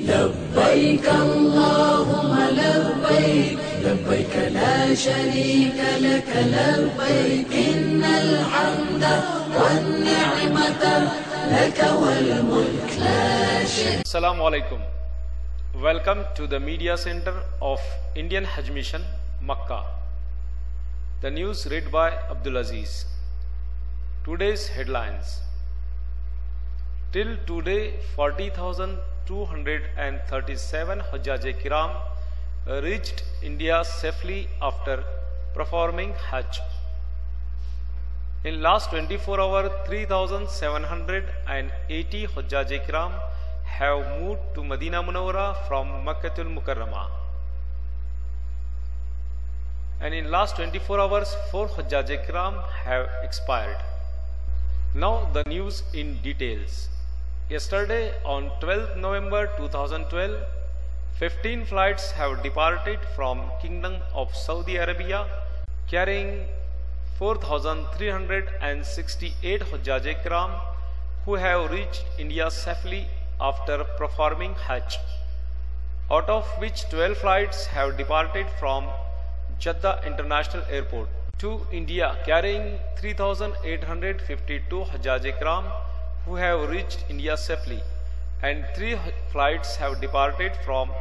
لبيك اللهم لبيك لبيك لا شريك لك لبيك إن الحمد والنعمة لك والملك لا شريك. Assalamu alaikum. Welcome to the media center of Indian Hajj Mission, Makkah. The news read by Abdul Aziz. Today's headlines. Till today, 40,237 Hajjaj Kiram reached India safely after performing Hajj. In last 24 hours, 3,780 Hajjaj Kiram have moved to Medina Munawwara from Makkatul Mukarramah. And in last 24 hours, 4 Hajjaj Kiram have expired. Now the news in details. Yesterday on 12th November 2012, 15 flights have departed from Kingdom of Saudi Arabia carrying 4,368 Hajjaj Kiram who have reached India safely after performing Hajj, out of which 12 flights have departed from Jeddah International Airport to India carrying 3,852 Hajjaj Kiram who have reached India safely, and 3 flights have departed from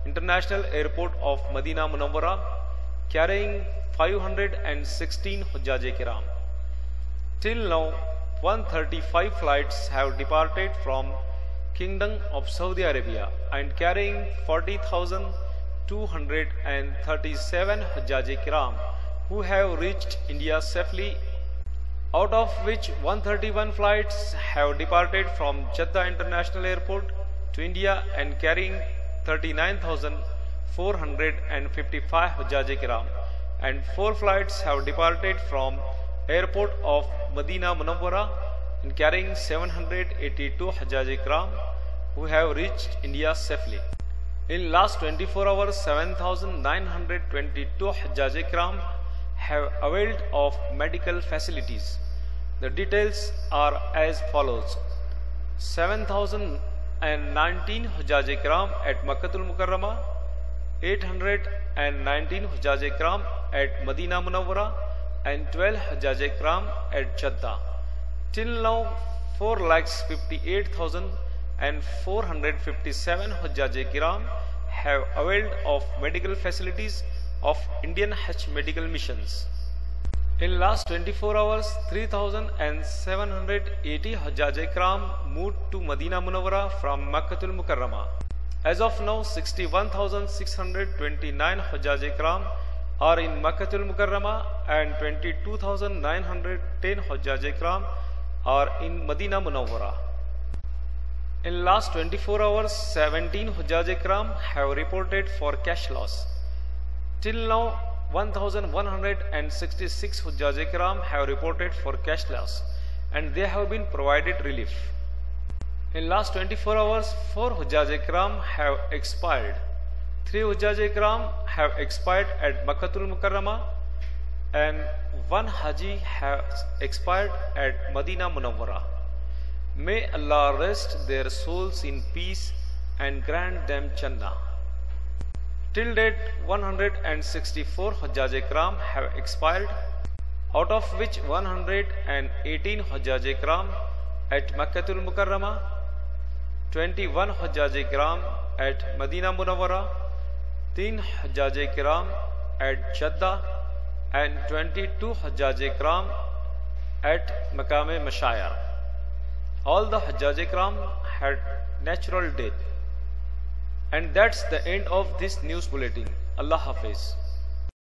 International Airport of Medina Munawwara carrying 516 Hajjaj Kiram. Till now, 135 flights have departed from Kingdom of Saudi Arabia and carrying 40,237 Hajjaj Kiram who have reached India safely, out of which 131 flights have departed from Jeddah International Airport to India and carrying 39,455 Hajjaj Kiram, and 4 flights have departed from airport of Medina Munawwara and carrying 782 Hajjaj Kiram who have reached India safely. In last 24 hours, 7,922 Hajjaj Kiram have availed of medical facilities. The details are as follows. 7,019 Hajjaj Kiram at Makkatul Mukarramah, 819 Hajjaj Kiram at Medina Munawwara, and 12 Hajjaj Kiram at Jeddah. Till now, 4,58,457 Hajjaj Kiram have availed of medical facilities of Indian Hajj Medical Missions. In last 24 hours, 3,780 Hajjaj Kiram moved to Medina Munawwara from Makkatul Mukarramah. As of now, 61,629 Hajjaj Kiram are in Makkatul Mukarramah and 22,910 Hajjaj Kiram are in Medina Munawwara. In last 24 hours, 17 Hajjaj Kiram have reported for cash loss. Till now, 1,166 Hajjaj Kiram have reported for cash loss and they have been provided relief. In last 24 hours, 4 Hajjaj Kiram have expired. 3 Hajjaj Kiram have expired at Makkatul Mukarramah and 1 Haji has expired at Medina Munawwara. May Allah rest their souls in peace and grant them Jannah. Till date, 164 Hajjaj Kiram have expired, out of which 118 Hajjaj Kiram at Makkatul Mukarramah, 21 Hajjaj Kiram at Medina Munawwara, 3 Hajjaj Kiram at Jeddah, and 22 Hajjaj Kiram at Maqam-e Mashayar. All the Hajjaj Kiram had natural death. And that's the end of this news bulletin. Allah Hafiz.